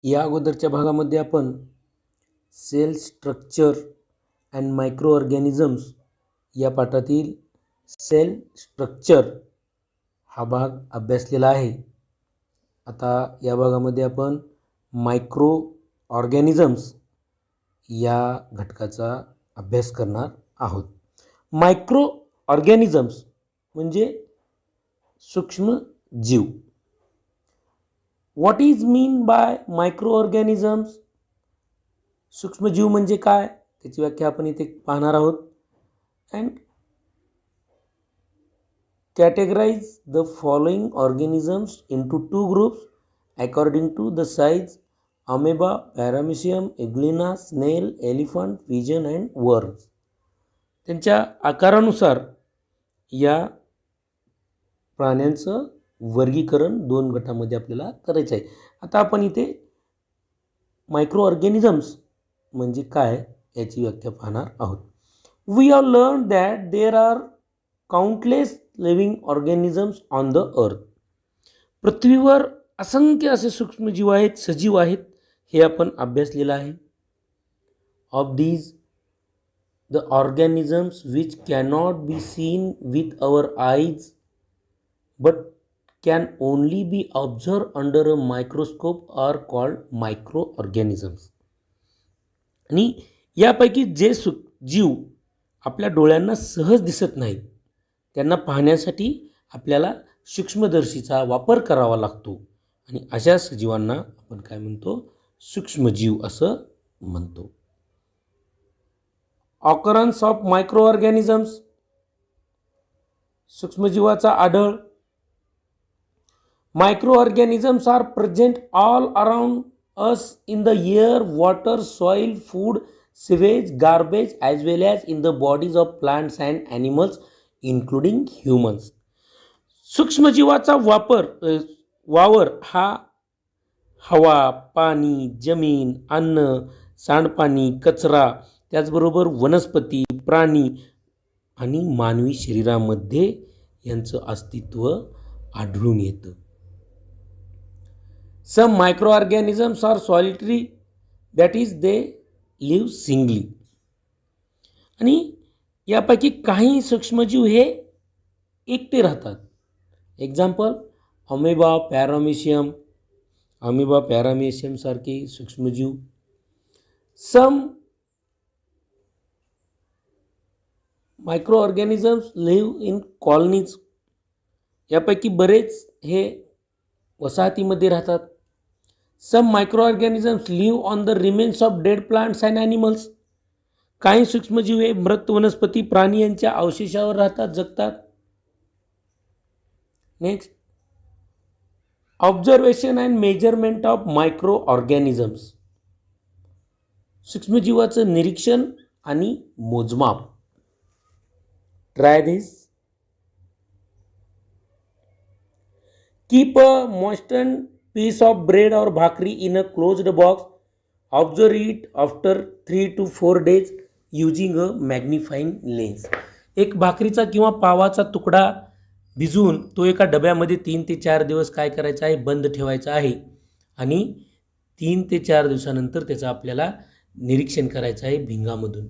या अगोदरच्या भागामध्ये आपण cell structure and microorganisms या पाठातील सेल स्ट्रक्चर हा भाग अभ्यासलेला आहे. आता या भागामध्ये आपण मायक्रो ऑर्गॅनिझम्स या घटकाचा अभ्यास करणार आहोत. मायक्रो ऑर्गॅनिझम्स म्हणजे सूक्ष्म जीव. What is mean by micro organisms? सूक्ष्मजीव म्हणजे काय त्याची व्याख्या आपण इथे पाहणार आहोत. And categorise the following organisms into two groups according to the size: amoeba, paramecium, euglena, snail, elephant, pigeon and worms. त्यांच्या आकारानुसार या प्राण्यांचं वर्गीकरण दोन गटामध्ये आपल्याला करायचं आहे. आता आपण इथे मायक्रो ऑर्गॅनिझम्स म्हणजे काय याची व्याख्या पाहणार आहोत. We have learn that there are countless living organisms on the earth. पृथ्वीवर असंख्य असे सूक्ष्मजीव आहेत, सजीव आहेत, हे आपण अभ्यासलेलं आहे. Of these the organisms which cannot be seen with our eyes but can only be observed under a microscope are called microorganisms. आणि यापैकी जे जीव आपल्या डोळ्यांना सहज दिसत नाहीत त्यांना पाहण्यासाठी आपल्याला सूक्ष्मदर्शीचा वापर करावा लागतो आणि अशा सजीवांना आपण काय म्हणतो? सूक्ष्मजीव असं म्हणतो. ऑकरन्स ऑफ मायक्रोऑर्गॅनिझम्स, सूक्ष्मजीवाचा आढळ. Microorganisms are present all around us in the air, water, soil, food, sewage, garbage, as well as in the bodies of plants and animals, including humans. सूक्ष्मजीवाचा वावर हा हवा, पाणी, जमीन, अन्न, सांडपाणी, कचरा, त्याचबरोबर वनस्पती, प्राणी आणि मानवी शरीरामध्ये यांचं अस्तित्व आढळून येतं. Some microorganisms are solitary, that is they live singly. आणि यापैकी काही सूक्ष्मजीव हे एकटे राहतात. एक्झाम्पल अमेबा, पॅरामिशियम सारखे सूक्ष्मजीव. सम मायक्रोऑर्गॅनिझम्स लिव्ह इन कॉलनीज. यापैकी बरेच हे वसाहतीमध्ये राहतात. Some microorganisms live on the remains of dead plants and animals. काही सूक्ष्मजीव हे मृत वनस्पती, प्राणी यांच्या अवशेषावर राहतात, जगतात. Next, observation and measurement of micro organisms. सूक्ष्मजीवाचं निरीक्षण आणि मोजमाप. Try this. Keep a moistened piece of bread or bhakri in a closed box. Observe it after 3 to 4 days using a magnifying lens. एक भाकरीचा किंवा पावाचा तुकडा भिजवून तो एका डब्यामध्ये 3 ते 4 दिवस काय करायचं आहे? बंद ठेवायचा आहे आणि 3 ते 4 दिवसानंतर त्याचं आपल्याला निरीक्षण करायचं आहे भिंगामधून.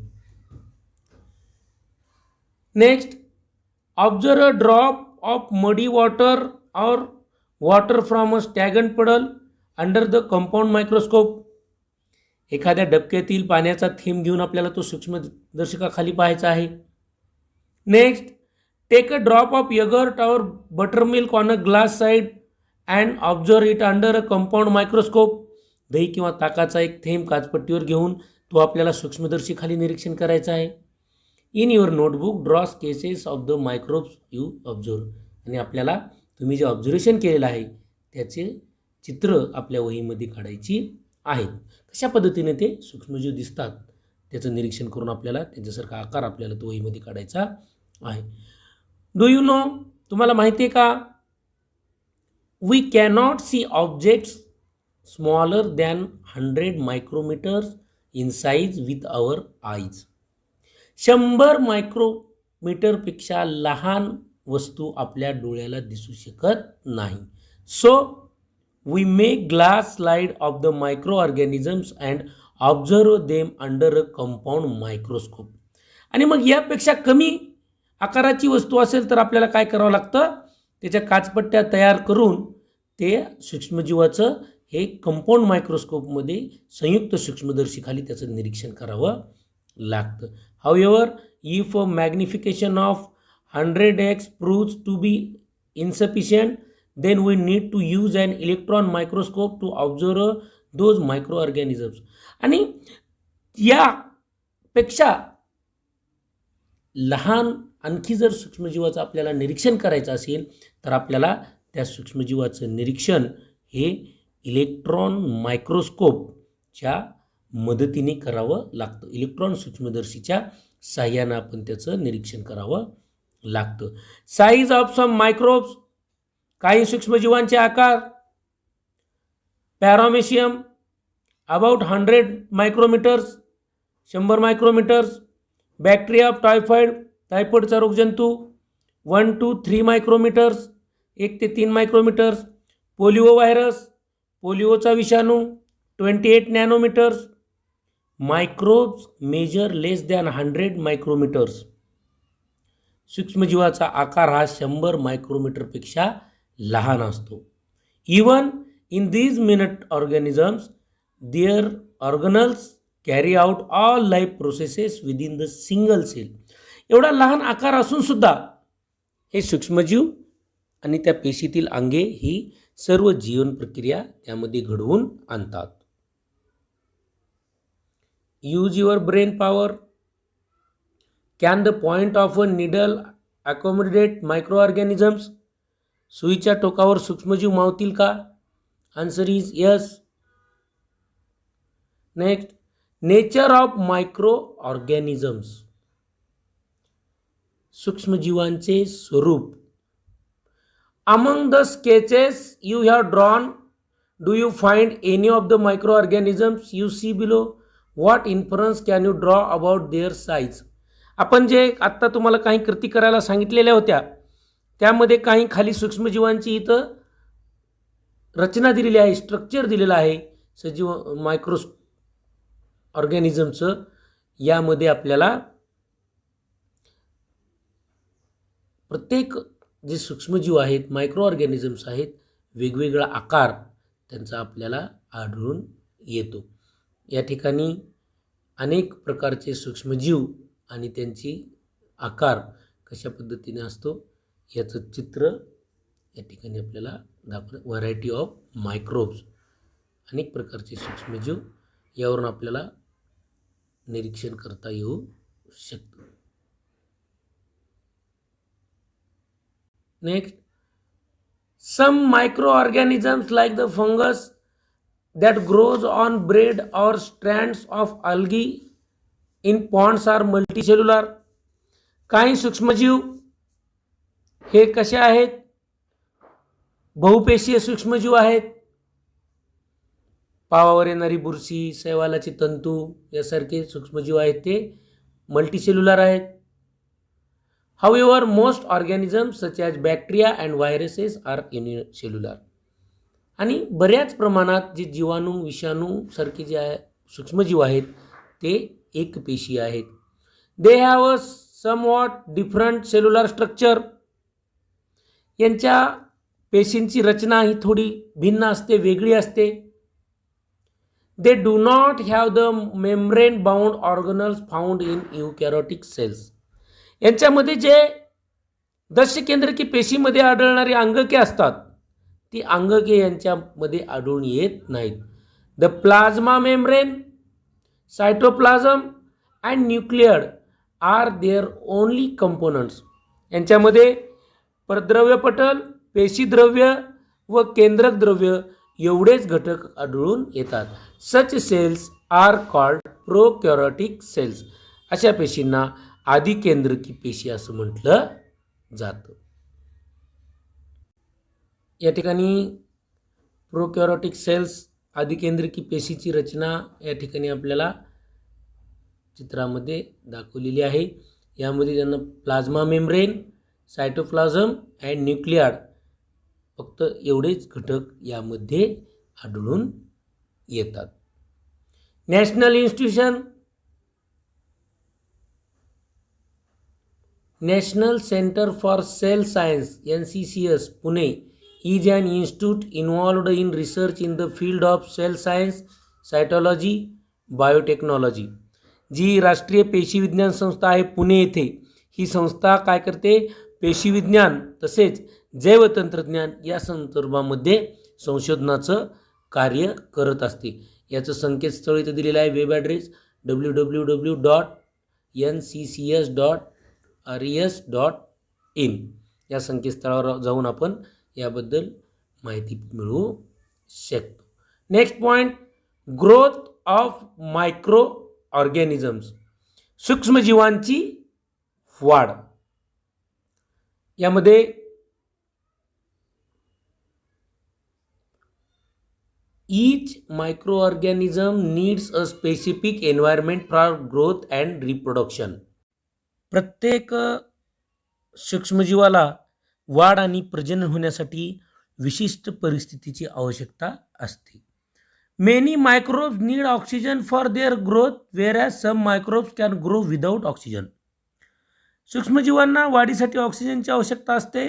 Next, observe a drop of muddy water or water from a stagnant puddle under the compound microscope. एखाद्या डबक्यातील पाण्याचा थेंब घेऊन आपल्याला तो सूक्ष्मदर्शकाखाली पाहायचा आहे. Next, take a drop of yoghurt or butter milk on a glass slide and observe it under a compound microscope. दही किंवा ताकाचा एक थेंब काचपट्टीवर घेऊन तो आपल्याला सूक्ष्मदर्शीखाली निरीक्षण करायचा आहे. In your notebook draw cases of the microbes you observe. आणि आपल्याला तुम्ही जे ऑब्झर्वेशन केलेलं आहे त्याचे चित्र आपल्या वहीमध्ये काढायची आहेत. कशा पद्धतीने ते सूक्ष्मजीव दिसतात त्याचं निरीक्षण करून आपल्याला त्यांच्यासारखा आकार आपल्याला तो वहीमध्ये काढायचा आहे. डू यू नो, तुम्हाला माहिती आहे का? We cannot see objects smaller than 100 micrometres in size with our eyes. 100 मायक्रोमीटरपेक्षा लहान वस्तू आपल्या डोळ्याला दिसू शकत नाही. So we make glass slide of the micro organisms and observe them under a compound microscope. आणि मग यापेक्षा कमी आकाराची वस्तू असेल तर आपल्याला काय करावं लागतं, त्याच्या काचपट्ट्या तयार करून ते सूक्ष्मजीवाचं हे कंपाऊंड मायक्रोस्कोपमध्ये संयुक्त सूक्ष्मदर्शीखाली त्याचं निरीक्षण करावं लागतं. However if a magnification of 100x proves to be insufficient, then we need to use an electron microscope to observe those microorganisms. आणि यापेक्षा लहान आणखी जर सूक्ष्मजीवाचं आपल्याला निरीक्षण करायचं असेल तर आपल्याला त्या सूक्ष्मजीवाचं निरीक्षण हे इलेक्ट्रॉन मायक्रोस्कोपच्या मदतीने करावं लागतं. इलेक्ट्रॉन सूक्ष्मदर्शीच्या साह्यानं आपण त्याचं निरीक्षण करावं लागतं. साईज ऑफ सम मायक्रोब्स, काही सूक्ष्मजीवांचे आकार, paramecium about 100 micrometres, 100 micrometres, bacteria of typhoid, टायफॉइडचा रोगजंतू 1 to 3 मायक्रोमीटर्स, 1 ते 3 मायक्रोमीटर्स, पोलिओ व्हायरस, पोलिओचा विषाणू 28 nanometres, microbes measure less than 100 micrometres. सूक्ष्मजीवाचा आकार हा 100 मायक्रोमीटरपेक्षा लहान असतो. Even in these minute organisms their organelles carry out all life processes within the single cell. एवढा लहान आकार असून सुद्धा हे सूक्ष्मजीव आणि त्या पेशीतील अंगे ही सर्व जीवन प्रक्रिया त्यामध्ये घडवून आणतात. Use your brain power. Can the point of a needle accommodate micro organisms. सुईच्या टोकावर सूक्ष्मजीव मावतील का? Answer is yes. Next, nature of micro organisms. सूक्ष्मजीवांचे स्वरूप. Among the sketches you have drawn, do you find any of the micro organisms you see below? What inference can you draw about their size. आपण जे आत्ता तुम्हाला काही कृती करायला सांगितलेल्या होत्या त्यामध्ये काही खाली सूक्ष्मजीवांची इथं रचना दिलेली आहे, स्ट्रक्चर दिलेलं आहे सजीव मायक्रो ऑर्गॅनिझमचं. यामध्ये आपल्याला प्रत्येक जे सूक्ष्मजीव आहेत, मायक्रो ऑर्गॅनिझम्स आहेत, वेगवेगळा आकार त्यांचा आपल्याला आढळून येतो. या ठिकाणी अनेक प्रकारचे सूक्ष्मजीव आणि त्यांची आकार कशा पद्धतीने असतो याचं चित्र या ठिकाणी आपल्याला दाखवलं. व्हरायटी ऑफ मायक्रोब्स, अनेक प्रकारचे सूक्ष्मजीव, यावरून आपल्याला निरीक्षण करता येऊ शकतं. Next, some microorganisms like the fungus that grows on braid or strands of algae in ponds are multicellular. काही सूक्ष्मजीव हे कसे आहेत? बहुपेशीय सूक्ष्मजीव आहेत. पावावर येणारी बुरशी, शैवालाचे तंतू यासारखे सूक्ष्मजीव आहेत ते मल्टीसेल्युलर आहेत. However, most organisms such as bacteria and viruses are unicellular. आणि बऱ्याच प्रमाणात जे जीवाणू, विषाणू सारखे जे सूक्ष्मजीव आहेत ते एकपेशीय आहेत. They have a somewhat different cellular structure. यांच्या पेशींची रचना ही थोडी भिन्न असते, वेगळी असते. They do not have the membrane bound organelles found in eukaryotic cells. यांच्यामध्ये जे दशकेंद्रकी पेशीमध्ये आढळणारी अंगके असतात ती अंगके यांच्यामध्ये आढळून येत नाहीत. The plasma membrane, cytoplasm and nucleoid are their only components. यांच्यामध्ये परद्रव्य पटल, पेशीद्रव्य व केंद्रक द्रव्य एवढेच घटक आढळून येतात. सच सेल्स आर कॉल्ड प्रोकॅरियोटिक सेल्स. अशा पेशींना आदिकेंद्रकी पेशी असं म्हटलं जातं. या ठिकाणी प्रोकॅरियोटिक सेल्स, आदिकेंद्रकी पेशीची रचना या ठिकाणी आपल्याला चित्रामध्ये दाखवलेली आहे. यामध्ये त्यांना plasma membrane, cytoplasm and nucleoid फक्त एवढेच घटक यामध्ये आढळून येतात. National institution, national centre for cell science NCCS Pune is an institute involved in research in the field of cell science, cytology, biotechnology. जी राष्ट्रीय पेशी विज्ञान संस्था आहे पुणे येथे, ही संस्था काय करते? पेशी विज्ञान तसेच जैवतंत्रज्ञान या संदर्भामध्ये संशोधनाचं कार्य करत असते. याचं संकेतस्थळ इथे दिलेलं आहे, वेब ॲड्रेस www.nccs.res.in या संकेतस्थळावर जाऊन आपण याबद्दल माहिती मिळवू शकतो. Next point, growth of micro organisms, सूक्ष्मजीवांची वाढ. यामध्ये each microorganism needs a specific environment for growth and reproduction. प्रत्येक सूक्ष्मजीवाला वाढ आणि प्रजनन होण्यासाठी विशिष्ट परिस्थितीची आवश्यकता असते. Many microbes need oxygen for their growth, whereas some microbes can grow without oxygen. सूक्ष्मजीवांना वाढीसाठी ऑक्सिजनची आवश्यकता असते,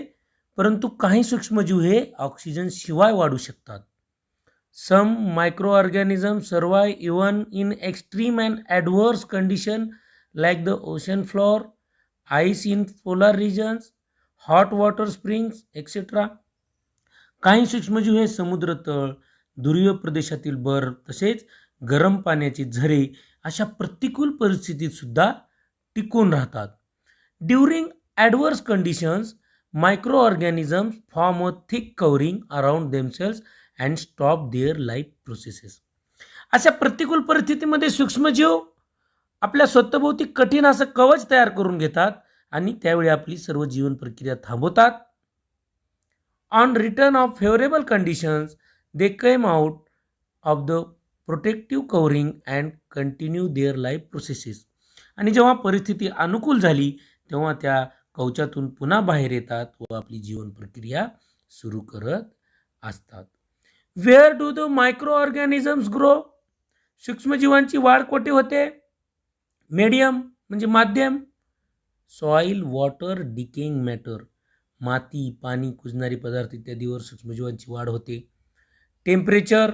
परंतु काही सूक्ष्मजीव हे ऑक्सिजन शिवाय वाढू शकतात. Some microorganisms survive even in extreme and adverse conditions like the ocean floor, ice in polar regions, hot water springs, etc. काही सूक्ष्मजीव हे समुद्र तळ, ध्रुवीय प्रदेशातील बर्फ तसेच गरम पाण्याचे झरे अशा प्रतिकूल परिस्थितीत सुद्धा टिकून राहतात. During adverse conditions, microorganisms form a thick covering around themselves and stop their life processes. अशा प्रतिकूल परिस्थितीमध्ये सूक्ष्मजीव आपल्या स्वतःभोवती कठीण असं कवच तयार करून घेतात आणि त्यावेळी आपली सर्व जीवन प्रक्रिया थांबवतात. On return of favourable conditions they came out of the protective covering and continue their life processes. आणि जेव्हा परिस्थिती अनुकूल झाली तेव्हा त्या कवचातून पुन्हा बाहेर येतात व आपली जीवन प्रक्रिया सुरू करत असतात. Where do the micro organisms grow? सूक्ष्मजीवांची वाढ कोठे होते? मीडियम म्हणजे माध्यम, सॉइल, वॉटर, डिकेइंग मॅटर, माती, पाणी, कुजणारे पदार्थ इत्यादीवर सूक्ष्मजीवांची वाढ होते. टेम्परेचर,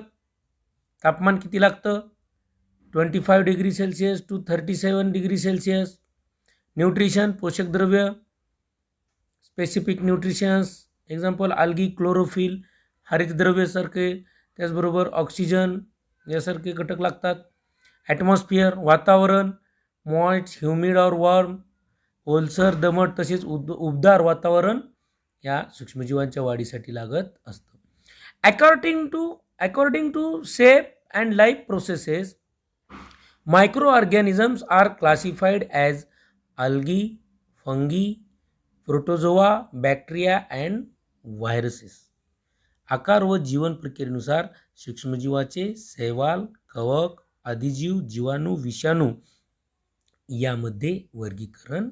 तापमान किती लागतं? 25 degree Celsius to 37 degree Celsius. Nutrition, पोषक द्रव्य, specific nutritions, example algae, chlorophyll, हरितद्रव्यासारखे, त्याचबरोबर ऑक्सिजन यासारखे घटक लागतात. ॲटमॉस्फिअर, वातावरण, मॉइस्ट, ह्युमिड और वॉर्म, ओलसर, दमट तसेच उबदार वातावरण या सूक्ष्मजीवांच्या वाढीसाठी लागत असतं. According to shape and life processes, microorganisms are classified as algae, fungi, protozoa, bacteria and viruses. आकार व जीवन प्रक्रियेनुसार सूक्ष्मजीवाचे शैवाल, कवक, अधिजीव, जीवाणू, विषाणू यामध्ये वर्गीकरण